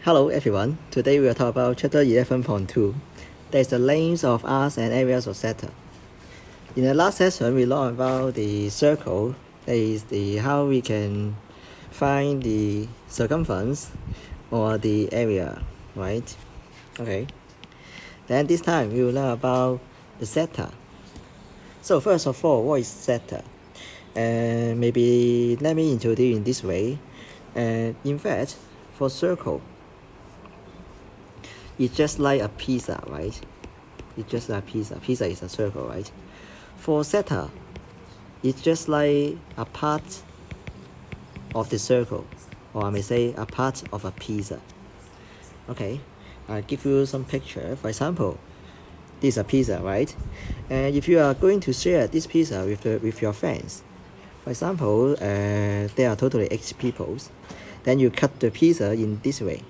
Hello everyone, today we will talk about Chapter 11.2. That is the lengths of arcs and areas of sector. In the last session, we learned about the circle, that is how we can find the circumference or the area, right? Okay. Then this time we will learn about the sector. So first of all, what is sector? Maybe let me introduce in this way. In fact, for circle, it's just like a pizza, right? It's just like pizza. Pizza is a circle, right? For sector, it's just like a part of the circle, or I may say a part of a pizza. Okay, I'll give you some picture. For example, this is a pizza, right? And if you are going to share this pizza with your friends, for example, there are totally 8 people, then you cut the pizza in this way,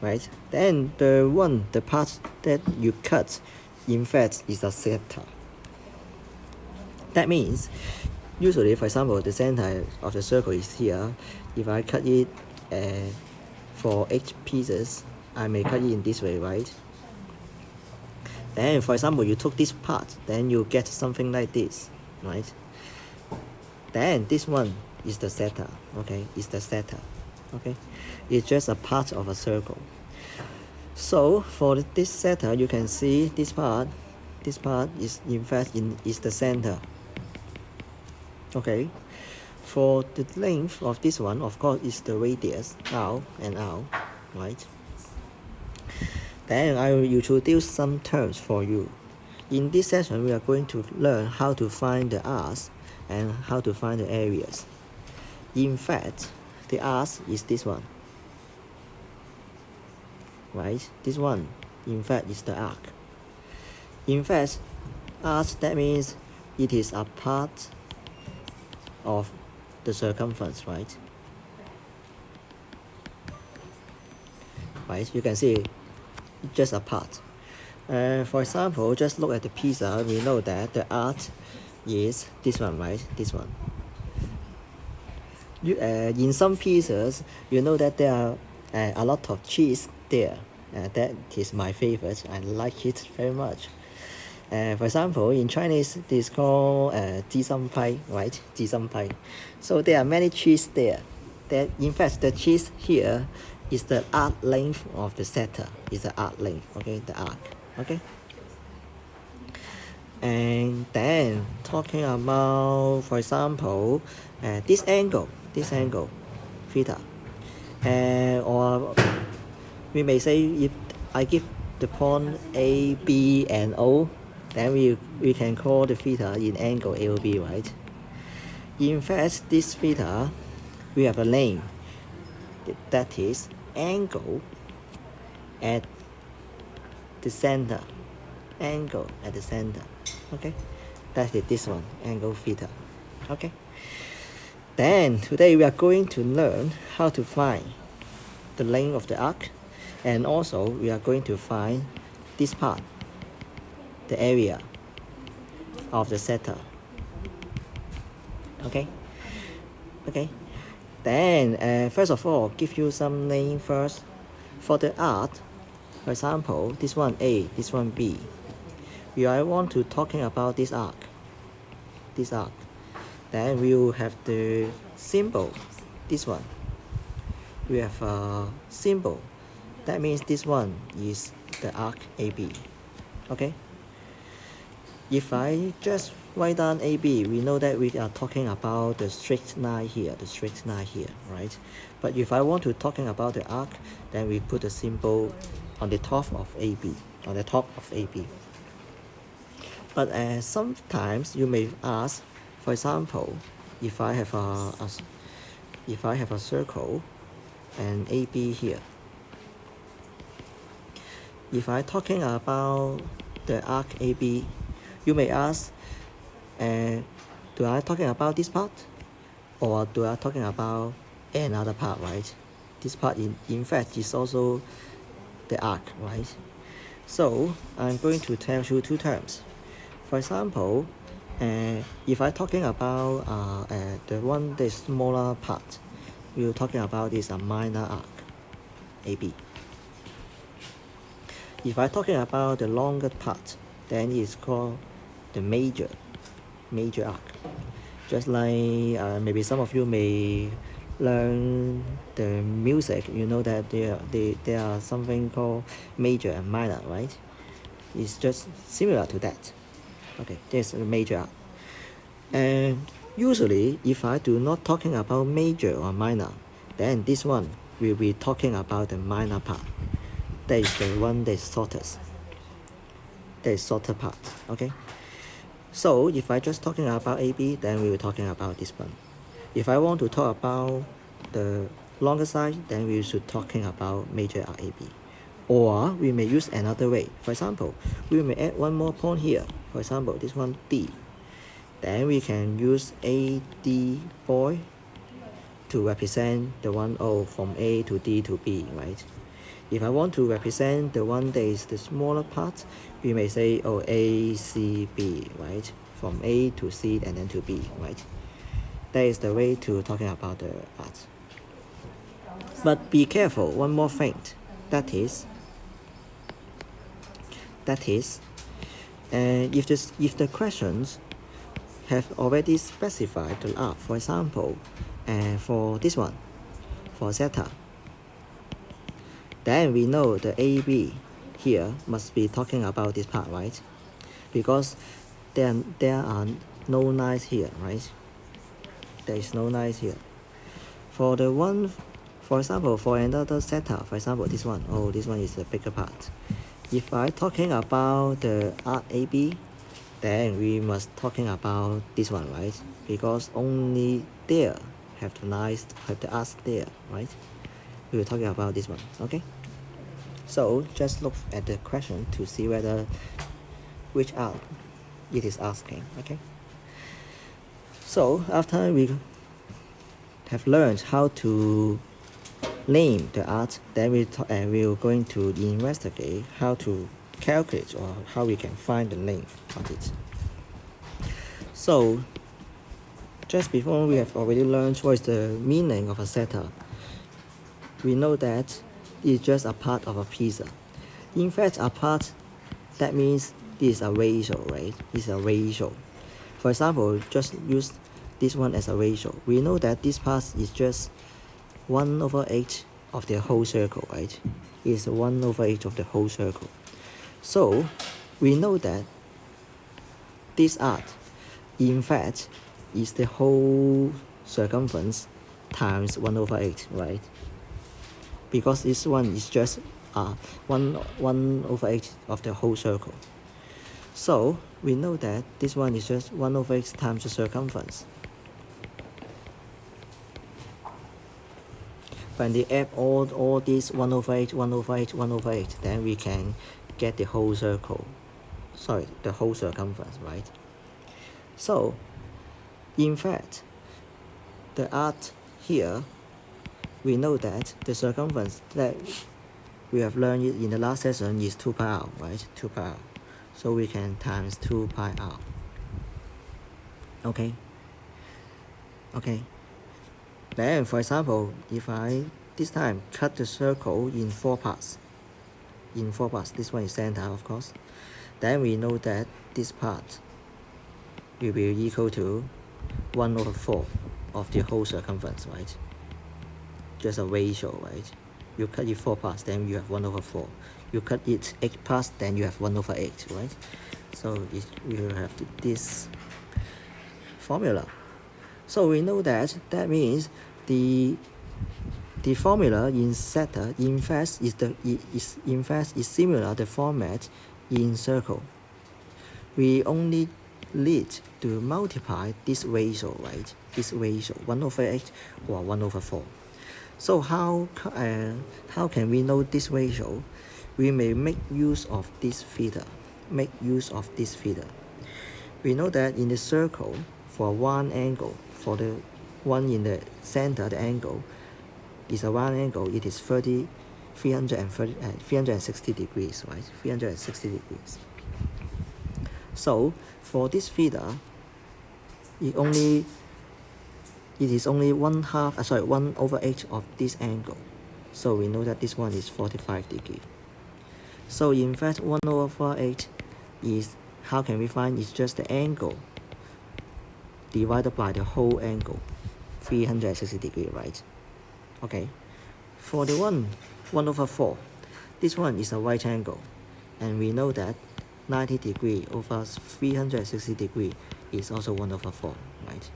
right? Then the part that you cut, in fact, is a sector. That means, usually, for example, the center of the circle is here. If I cut it for 8 pieces, I may cut it in this way, right? Then, for example, you took this part, then you get something like this, right? Then this one is the center, okay? It's the center, okay? It's just a part of a circle. So for this center, you can see this part is in fact is the center. Okay, for the length of this one, of course, is the radius, out and out, right? Then I will introduce some terms for you. In this session, we are going to learn how to find the arcs and how to find the areas. In fact, the arc is this one, right? This one, in fact, is the arc. In fact, arc, that means it is a part of the circumference, right? Right, you can see just a part. For example, just look at the pizza. We know that the arc is this one, right? This one. In some pizzas, you know that there are a lot of cheese there. That is my favorite. I like it very much. For example, in Chinese, it is called 鸡生派, right? 鸡生派. So there are many cheese there. That in fact, the cheese here is the arc length of the sector. Is the arc length, okay? The arc, okay? And then talking about, for example, this angle, theta, or we may say if I give the point A, B, and O, then we can call the theta in angle AOB, right? In fact, this theta, we have a name, that is angle at the center. Angle at the center, okay? That is this one, angle theta, okay? Then today we are going to learn how to find the length of the arc, and also we are going to find this part, the area of the sector, okay? Okay, then first of all, give you some name first. For the arc, for example, this one A, this one B. I want to talking about this arc, then we will have the symbol, this one. We have a symbol, that means this one is the arc AB, okay? If I just write down AB, we know that we are talking about the straight line here, right? But if I want to talking about the arc, then we put the symbol on the top of AB, But sometimes you may ask, for example, if I have a circle and AB here, if I talking about the arc AB, you may ask, do I talking about this part, or do I talking about another part, right? This part in fact is also the arc, right? So I'm going to tell you 2 terms. For example, if I talking about the smaller part, we're talking about is a minor arc. AB. If I'm talking about the longer part, then it's called the major arc. Just like maybe some of you may learn the music, you know that there are something called major and minor, right? It's just similar to that. Okay, there's a major arc. And usually, if I do not talking about major or minor, then this one will be talking about the minor part. That is the one that's shortest. That is shorter part. Okay. So if I just talking about AB, then we will talking about this one. If I want to talk about the longer side, then we should talking about major arc AB. Or we may use another way. For example, we may add one more point here. For example, this one D. Then we can use AD boy to represent the one O from A to D to B, right? If I want to represent the one that is the smaller part, we may say, oh, A, C, B, right? From A to C and then to B, right? That is the way to talking about the art. But be careful, one more thing, that is, if the questions have already specified the art, for example, for this one, for zeta, then we know the AB here must be talking about this part, right? Because there are no lines here, right? There is no lines here. For the one, for example, for another zeta, for example, this one, oh, this one is the bigger part. If I talking about the arc AB, then we must talking about this one, right? Because only there have the lines, have the arcs there, right? We will talking about this one, okay? So just look at the question to see whether which arc it is asking, okay? So after we have learned how to name the art, then we're going to investigate how to calculate or how we can find the length of it. So just before we have already learned what is the meaning of a zeta, we know that it's just a part of a pizza. In fact, a part, that means this is a ratio, right? It's a ratio. For example, just use this one as a ratio. We know that this part is just 1/8 of the whole circle, right? It's 1/8 of the whole circle. So we know that this arc, in fact, is the whole circumference times 1/8, right? Because this one is just 1/8 of the whole circle. So we know that this one is just 1/8 times the circumference. When they add all these 1/8, 1/8, 1/8, then we can get the whole circle. Sorry, the whole circumference, right? So, in fact, the arc here, we know that the circumference that we have learned in the last session is 2 pi r, right? 2 pi r. So we can times 2 pi r. Okay? Okay. Then, for example, if I this time cut the circle in 4 parts, this one is center, of course, then we know that this part will be equal to 1/4 of the whole circumference, right? Just a ratio, right? You cut it 4 parts, then you have 1/4. You cut it 8 parts, then you have 1/8, right? So we will have this formula. So we know that means the formula in zeta in fact is similar the format in circle. We only need to multiply this ratio, right? This ratio 1/8 or 1/4. So how can we know this ratio? We may make use of this theta. We know that in the circle, for one angle, for the one in the center, the angle is a one angle, it is 360 degrees, right? 360 degrees. So for this theta, it is only 1/8 of this angle. So we know that this one is 45 degrees. So in fact 1/8 is, how can we find? It's just the angle divided by the whole angle, 360 degrees, right? Okay. For the 1/4, this one is a right angle, and we know that 90 degrees over 360 degrees is also 1/4, right?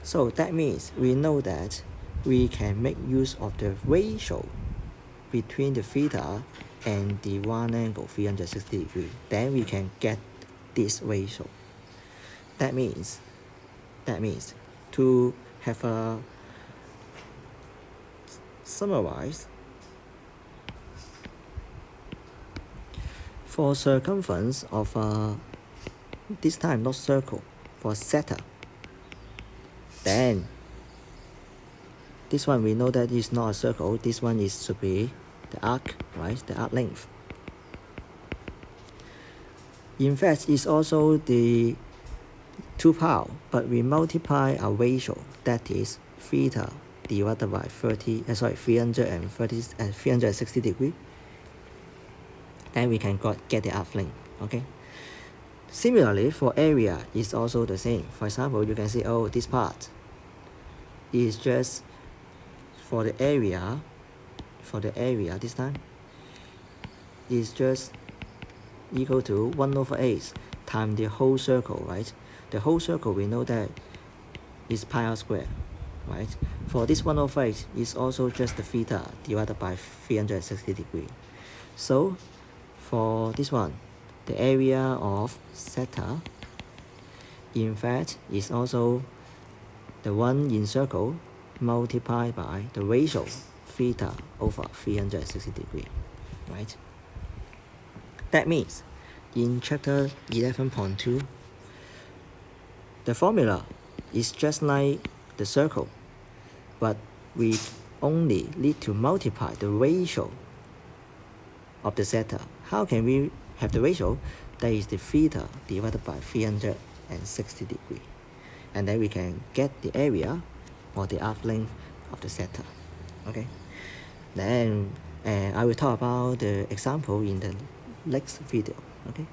So that means we know that we can make use of the ratio between the theta and the one angle 360 degrees. Then we can get this ratio. That means to have a summarize, for circumference of this time not circle, for zeta, then this one we know that is not a circle. This one is to be the arc, right? The arc length. In fact, it's also the 2 power, but we multiply a ratio, that is theta divided by 360 degrees, and we can get the arc length. Okay. Similarly, for area is also the same. For example, you can say, oh, this part is just for the area this time is just equal to 1/8 times the whole circle, right? The whole circle we know that is pi r squared, right? For this 1/8 is also just the theta divided by 360 degrees. So for this one, the area of zeta in fact is also the one in circle multiplied by the ratio theta over 360 degrees, right? That means in chapter 11.2, the formula is just like the circle, but we only need to multiply the ratio of the zeta. How can we have the ratio? That is the theta divided by 360 degrees. And then we can get the area or the arc length of the zeta. Okay. Then I will talk about the example in the next video. Okay.